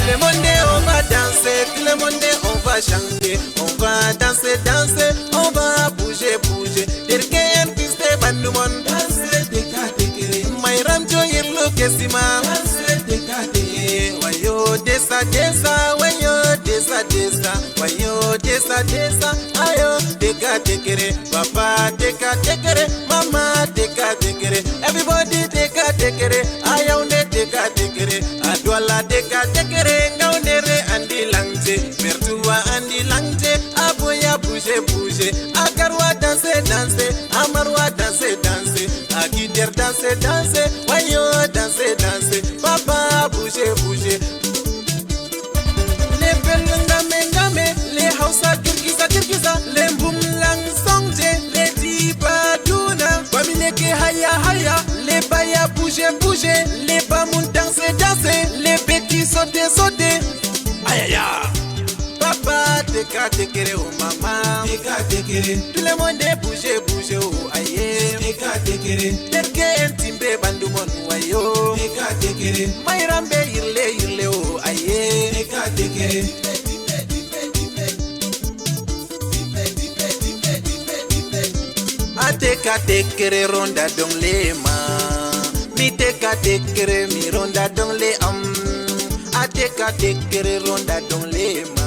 Tout le monde on va danser, tout le monde on va chanter, on va danser, danser, on va bouger, bouger. Derken kiste bandumon, danser teka tekere. Mayram joyir lo kesima, danser teka tekere. Wayo desa desa, wayo desa desa, wayo desa desa, ayo teka tekere. Papa teka tekere, mama teka tekere. Everybody teka tekere, ayo ne teka tekere. Adwala teka tekere, ngaunere andi langte, mertua andi langte, aboya bouge bouge, akarwa danse danse, amarwa danse danse, akider danse danse, wayo danse danse, papa bouge bouge. Le belunga mengame, le hausa kirkiza kirkiza, le mbumlang songje, le dibaduna, wamineke haya haya, le baya bouge bouge, le bamun danse danse, le petits sauter sauter. Aïe aïe aïe. Papa teka tekere oh maman, teka tekere. Tout le monde bouge bouge oh aïe, teka tekere. Terke entimbe bandumon wayo, teka tekere. Mayrambe irle irle oh aïe, teka tekere. Ateka tekere ronda dong le ma, mi teka tekere mi ronda dong le am. Ateka tekere ronda dong le ma,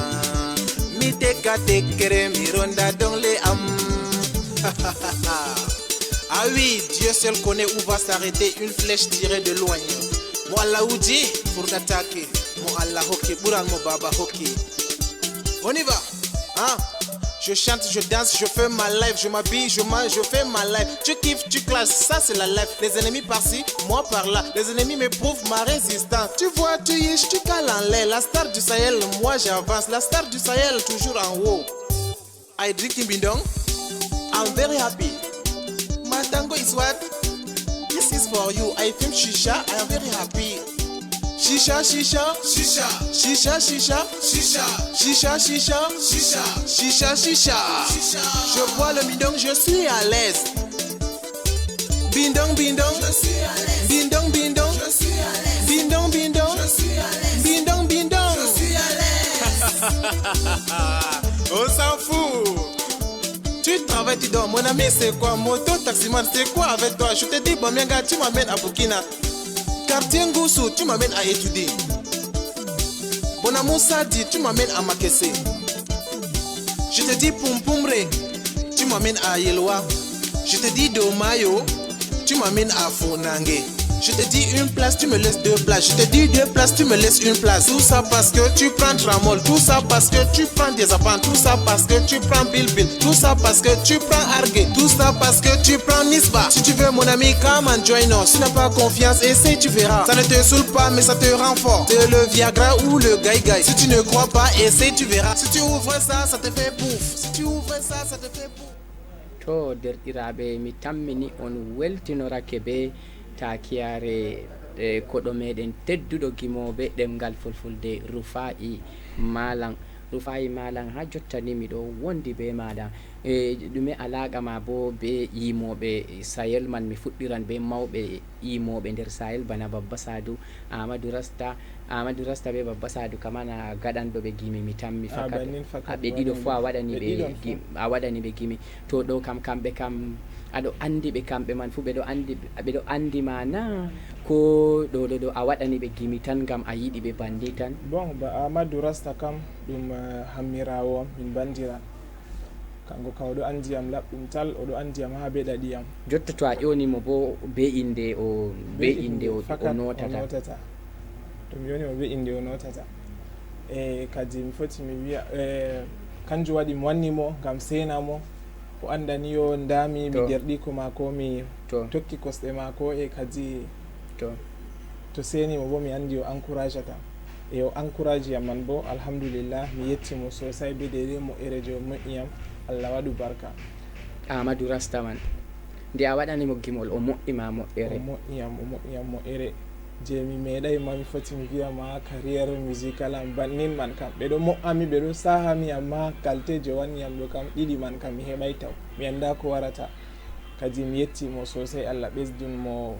mi teka tekere mi ronda dong le am. Ah oui, Dieu seul connaît où va s'arrêter une flèche tirée de loin. Mo Allah oudi pour t'attaquer, mo Allah hockey, bourang mo baba hockey. On y va, hein? Je chante, je danse, je fais ma life, je m'habille, je mange, je fais ma life. Tu kiffes, tu classes, ça c'est la life. Les ennemis par-ci, moi par-là. Les ennemis m'éprouvent ma résistance. Tu vois, tu yish, tu cales en l'air. La star du Sahel, moi j'avance. La star du Sahel, toujours en haut. I drink in bindong. I'm very happy. My tango is what? This is for you. I film shisha, I am very happy. Shisha, shisha, shisha, shisha, shisha, shisha, shisha, shisha, shisha, shisha, shisha. Je bois le bindong, je suis à l'aise. Bindong, bindong, je suis à l'aise. Bindong, bindong, je suis à l'aise. Bindong, bindong, je suis à l'aise. Bindong, bindong, je suis à l'aise. On s'en fout. Tu travailles, tu dors. Mon ami, c'est quoi? Moto, taximan, c'est quoi avec toi? Je te dis, bon, bien gars, tu m'amènes à Burkina. Quartier Ngoussou, tu m'amènes à étudier. Bonamou Sadi, tu m'amènes à Makessé. Je te dis Pumpumre, tu m'amènes à Yeloa. Je te dis Domayo, tu m'amènes à Fonangue. Je te dis une place, tu me laisses 2 places. Je te dis 2 places, tu me laisses une place. Tout ça parce que tu prends Tramol. Tout ça parce que tu prends des apans. Tout ça parce que tu prends Bilbil. Tout ça parce que tu prends Argue. Tout ça parce que tu prends Nisba. Si tu veux mon ami, come and join us. Si tu n'as pas confiance, essaye, tu verras. Ça ne te saoule pas, mais ça te rend fort. C'est le Viagra ou le Gai. Si tu ne crois pas, essaye, tu verras. Si tu ouvres ça, ça te fait pouf. Si tu ouvres ça, ça te fait pouf. To derɗiraɓe mi tammini on weltinorake be takiyare koɗo meɗen tedduɗo gimoɓe ɗemgal fulfulde Rufa'i Malang. Rufa'i Malang ha jottani miɗo wondi be maɗa ɗume alaqa ma bo be yimoɓe Sahel man. Mi fuɗɗiran be mawɓe yimoɓe nder Sahel bana Babba Sadou, Amadou Rasta be Babba Sadou kamana gaɗanɗo ɓe gimi mi tammi fakat ɓe ɗiɗo fo a waɗani ɓe gimi. To ɗo kam kamɓe kam aɗo andi ɓe kamɓe man fu ɓeɗo andi ma na ko ɗo a waɗani ɓe gimi tan gam a yiɗi ɓe bandi tan? Bon ba Amadou Rasta kam ɗum hammirawo am min bandiran, kanko kam oɗo andiyam laɓɗum tal, oɗo andiyam ha be ɗaɗiyam. Jotta to a ƴonimo bo be inde o notata to mi yoni mo be inde o notata kadi mi foti mi wiya kanjum waɗi mi wannimo gam senamo o andani yo ndami mi derɗi ko mako mi tokki kosɗe mako kadi to senimo bo mi andi o encourage ata o encourage yam man bo alhamdulillah mi yettimo sosai be dede mo je o moƴƴiyam. Allah waɗu barka. Amadou Rasta man nde a waɗanimo gimol o moƴƴima moƴƴere? O moƴƴiyam moƴƴere je mi meeɗay ma mi foti mi wiyama carrière musical am bannin man kam ɓeɗo mo'ami ɓeɗo sahami amma qualité je wanniyam ɗo kam ɗiɗi man kam mi heɓay taw mi anda ko warata. Kadi mi yettimo sosai, Allah ɓesdunmo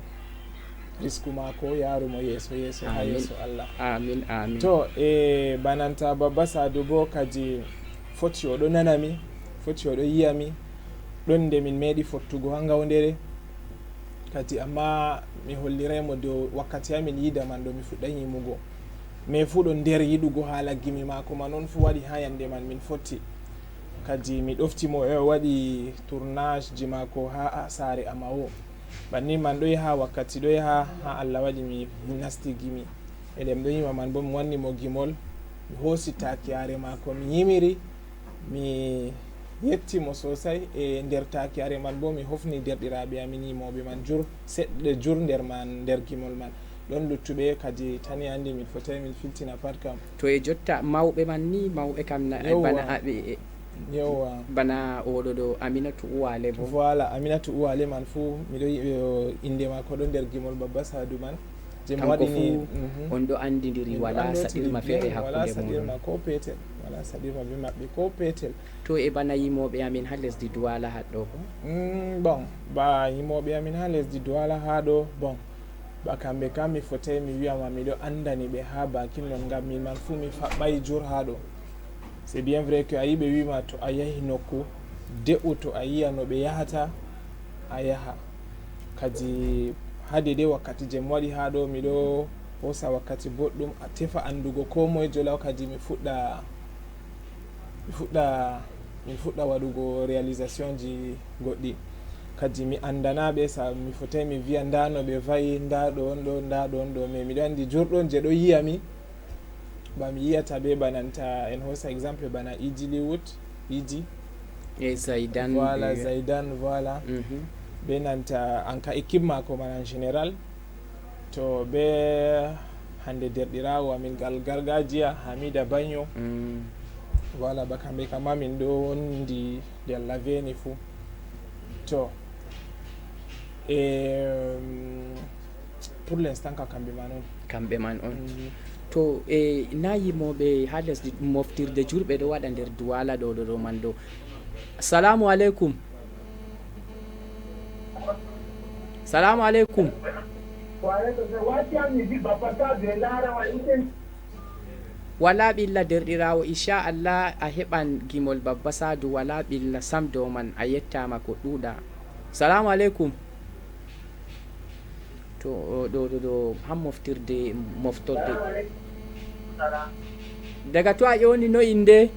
risku mako yarumo yeeso ha yeeso Allah. Amin. To bananta Babba Sadou bo kadi foti oɗo nanami, foti oɗo yiyami ɗon nde min meeɗi fottugo ha ngawdere kadi amma mi holliraymo dow wakkati amin yida man ɗo mi fuɗɗa yimugo mais fu ɗo nder yiɗugo haala gimi mako man on fu waɗi ha yande man min fotti kadi mi ɗoftimo o waɗi tournage ji mako ha saare Amawo banni man ɗo yaha wakkati ɗo yaha ha Allah waɗi mi nasti gimi eɗen ɗo yima man bo mi wannimo gimol mi hoosi takiyare mako mi yimiri mi yettimo sosai nder takiyare man bo mi hofni derɗiraɓe amin yimoɓe man seɗɗe jur nder gimol man ɗon luttuɓe kadi tani andi min fotai min filtina pat kam. To jotta mawɓe man ni mawɓe kam bana aɓe yowa bana oɗo ɗo Aminatu Uwale bo? Voilà, Aminatu Uwale man fu miɗo inde mako ɗo nder gimol Babba Sadou man je mo waɗi ni on ɗo andidiri wala saɗirma feere hakkude saɗirma ko petel, wala saɗirma be maɓɓe ko petel. To bana yimoɓe amin ha lesdi Douala haɗɗo ko bon ba yimoɓe amin ha lesdi Douala haɗo bon ba kamɓe kam mi fotai mi wiyama miɗo andani ɓe ha bakin non gam min man fu mi faɓɓay jur haɗo. C'est bien vrai que a yi ɓe wima to a yahi nokku de'u to a yiya no ɓe yahata a yaha kadi ha dede wakkati je mi waɗi ha ɗo miɗo hosa wakkati boɗɗum a tefa andugo ko moye jolaw kadi min fuɗɗa waɗugo réalisation ji goɗɗi kadi mi andanaɓe sa mi fotai mi wiya nda no ɓe vayi nda ɗo on ɗo mais miɗo andi jurɗon je ɗo yiyami ba mi yiyata be bananta en hosa exemple bana Iji Zaidan voilà be nanta anka équipe mako man en général to be hande derɗirawo amin gal gargajiya Hamida Bagno voilà ba kamɓe kama min ɗo wondi nder laveni fou to pour l'instant ka kamɓe man on to na yimoɓe ha lesdi moftirde jurɓe ɗo waɗa nder Douala ɗo man ɗo. Salamu aleykum. Salamu aleykum. Wala ɓilla derɗirawo inchallah a heɓan gimol Babba Sadou wala ɓilla sam dow man a yettama ko ɗuuɗa. Salamu aleykum. To ɗo ha moftorde daga to a ƴoni no inde?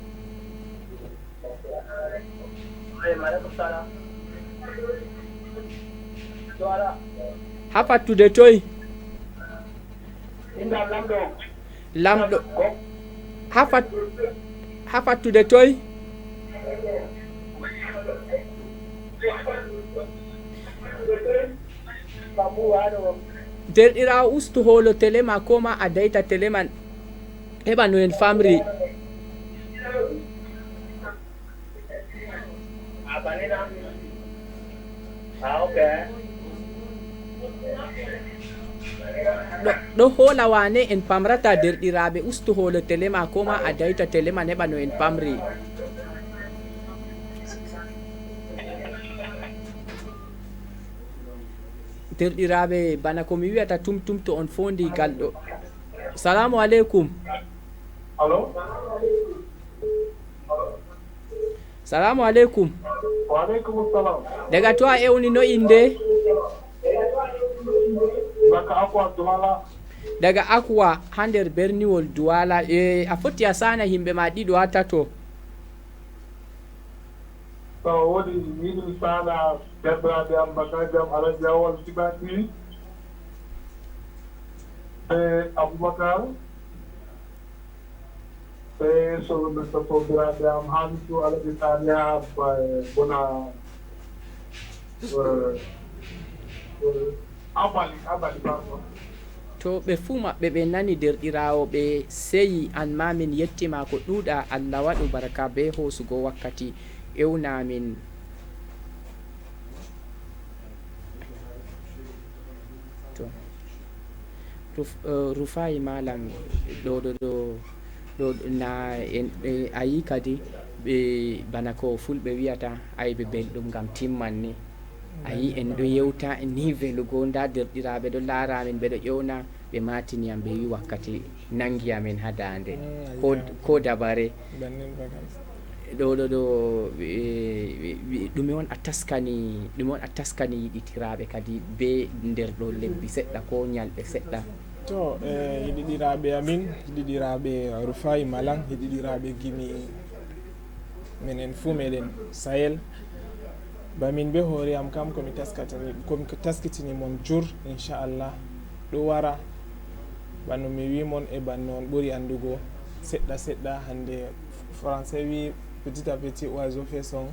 ha fattude toy Indam lamɗo. lamɗo ha fattude toy derɗirawo ustu holo télé ma ko ma a dayta télé man heɓa no en famri ɗo hola wane en pamrata derɗiraɓe ustu holo télé ma ko ma a dayta télé man heɓa no en pamri derɗiraɓe bana komi wiyata tumtum to on fondi galɗo. Salamu aleykum. Allo. Salamu aleykum. Wa aleykum salam. Daga to a ewni no inde? Daga Akwa Douala. Daga Akwa ha nder berniwol Douala. A foti a sana himɓe ma ɗiɗo ha tato. So wodi miɗum sana derɗiraɓe am bakajam Alaji Awal Sibaki e Aboubacar e sobiraɓe am Hamisu Alaji Tania bona Abali pardon. To ɓe fuu maɓɓe ɓe nani derɗirawo ɓe seyi an ma min yettima ko ɗuuɗa. Allah waɗu barka be hosugo wakkati ewnamin. To Rufai malam ɗo na a yi kadi ɓe bana ko fulɓe wiyata ayɓe belɗum ngam timman ni a yi en ɗo yewta ni velugo nda derɗiraɓe ɗo laaramin ɓeɗo ƴewna ɓe matiniyam ɓe wi wakkati nangiyamin ha dande ko dabare ɗo ɗume on a taskani yiɗitiraɓe kadi be nder ɗo lebbi seɗɗa ko ñalɗe seɗɗa. To yiɗiɗiraɓe amin yiɗiɗiraɓe Rufai Malang yiɗiɗiraɓe gimi minen fuu meɗen Sahel bamin be hoore am kam komi taskitini mon jur inchallah ɗo wara banno mi wi mon e banno on ɓuri andugo seɗɗa seɗɗa hande français wi petit à petit oiseau fait son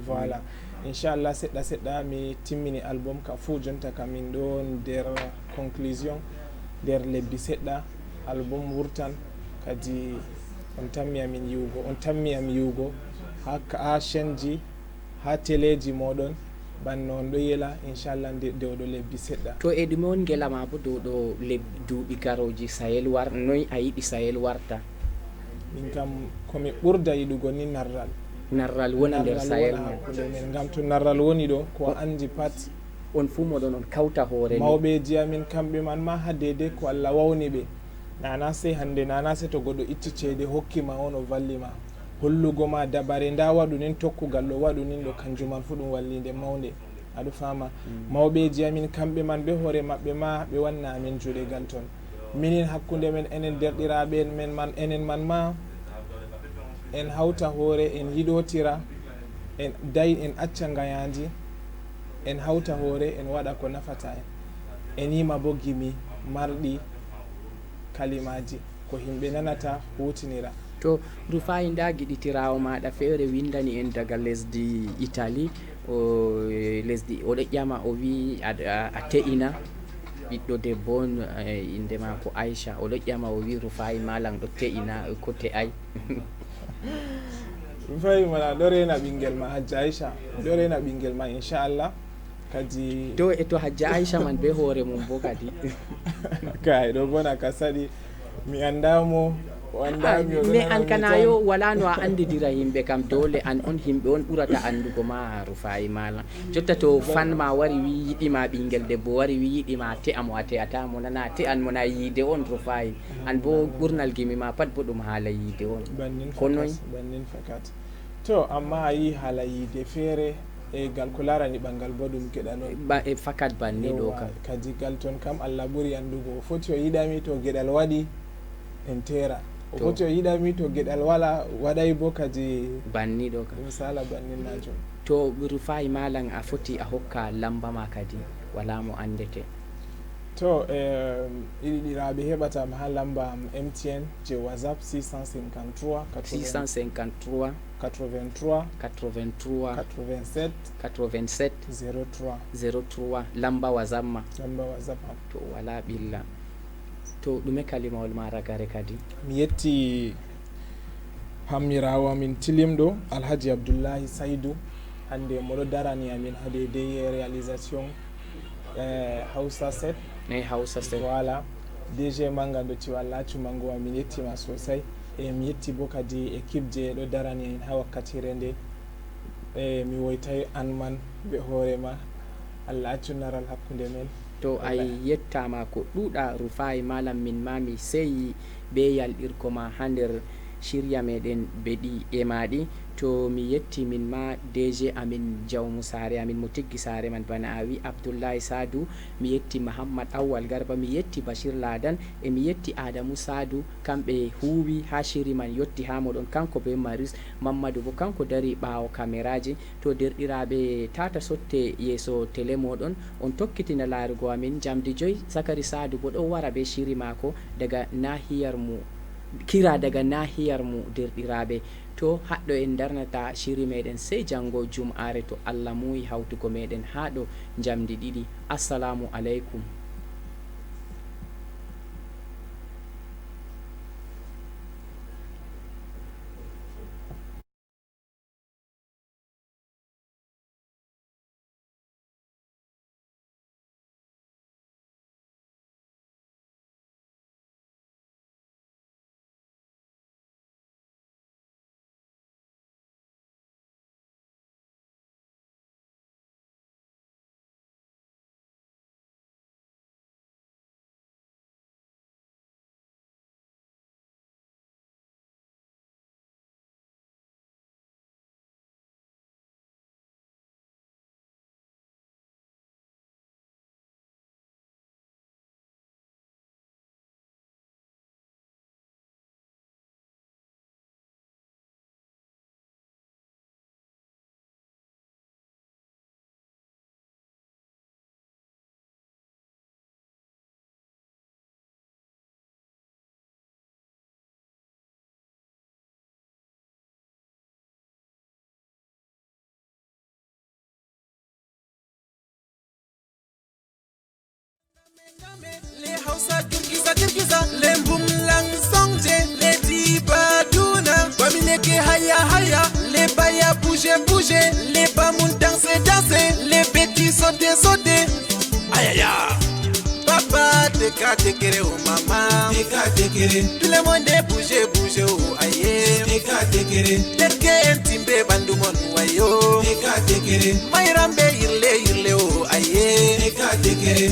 voilà inchallah seɗɗa seɗɗa mi timmini album ka fuu jonta ka min ɗo nder conclusion nder lebbi seɗɗa album wurtan kadi on tammi amin yiwugo on tammi am yiwugo ha chaîne ji ha téléji moɗon banno on ɗo yela inchallah dow ɗo lebbi seɗɗa. To e ɗume on gelama bo dow ɗo duuɓi garoji Sahel war noy a yiɗi Sahel warta? min kam komi ɓurda yiɗugo ni narral woni nder Sahel men ngam to narral woni ɗo ko andi pat on fuu moɗon on kawta hoore mawɓeji amin kamɓe man ma ha dede ko Allah wawni ɓe nana sey hande nana sey to goɗɗo itti ceede hokkima on o vallima hollugo ma dabare nda waɗu nin tokkugal ɗo waɗu nin ɗo kanjum man fu ɗum wallinde mawde aɗa fama mawɓeji amin kamɓe man ɓe hoore maɓɓe ma ɓe wanna amin juuɗegal toon minin hakkude men enen derɗiraɓe men man enen man ma en hawta hoore en yiɗotira en dayi en acca ngayandi en hawta hoore en waɗa ko nafata en yima bo gimi marɗi kalimaji ko himɓe nanata hutinira. To Rufai nda giɗitirawo maɗa feere windani en daga lesdi Italie lesdi oɗo ƴama o wi a te'ina ɓiɗɗo debbo on inde ma ko Aisha oɗo ƴama o wi Rufai Malang ɗo te'ina ko te'ay. Rufai Malang ɗo rena ɓinguel ma Hajja Aisha ɗo rena ɓinguel ma inchallah kadi to e to Hajja Aisha man be hoore mum bo kadi kay ɗo bona ka saɗi mi andamo mais an kana yo wala no a andidira yimɓe kam dole an on himɓe on ɓurata andugo ma Rufai Malang jotta to fan ma wari wi yiɗima ɓinguel debbo wari wi yiɗima te'amo a te'atamo nana te'an mona yiide on Rufai an bo ɓurnal gimi ma pat bo ɗum haala yiide on bannin fakat to amma a yi haala yiide feere e gal ko larani ɓangal bo ɗum geɗal on e fakat banni ɗo kam kadi gal ton kam Allah ɓuri andugo foti o yiɗami to geɗal waɗi en tera o foti o yiɗami to geɗal wala waɗay bo kadi banni ɗo kam ɗum sala bannin majum. To Rufai Malang a foti a hokka lamba ma kadi wala mo andete. To ɗiɗiraɓe heɓatama ha lamba MTN je WhatsApp 653 653 83 83 87 87 03 03 lamba WhatsApp ma. lamba WhatsApp am. To wala ɓilla. To ɗume kalimawol ma ragare kadi? Mi yetti hammirawo min tilimɗo Alhaji Abdoullahi Saydou, hande moɗo darani amin hade de réalisation Hausa 7 Hausa 7 voilà DG manga ɗo Tiwallacu mango min yettima sosai e mi yetti bo kadi équipe je ɗo darani amin ha wakkatire nde mi woytay an man ɓe hoorema Allah accu naral hakkude men. To ay yettama ko ɗuɗa Rufai malam min ma mi seyi be yalɗirko ma ha nder shirya meɗen beɗi e maɗi. To mi yetti min ma DG amin jawmu sare amin mo tiggi sare man bana a wi Abdoullahi Sadou, mi yetti Mahammad Awal Garba, mi yetti Bashir Ladan e mi yetti Adamu Sadou, kamɓe huwi ha shiri man yotti ha moɗon, kanko be Maris Mamadou bo kanko dari ɓawo caméraji. To derɗiraɓe tata sotte yeeso télé moɗon on tokkitina larugo amin jamdi 5 Zakari Sadou bo ɗo wara be shiri mako daga nahiyar mu kira daga nahiyar mu derɗiraɓe. To haɗɗo en darnata shiri meɗen sey jango jum'are to Allah muyi hawtugo meɗen haɗo jamdi 2. Assalamu alaikum. Le Hausa girgiza le mbumlang songje le dibaduna bamineke haya le baya bouge le bamun danse le petits sauter ayaya papa te kere oh mama te kere tout le monde bouge oh aye te kere terke entimbe bandumon wayo te kere mayrambe irle oh aye te kere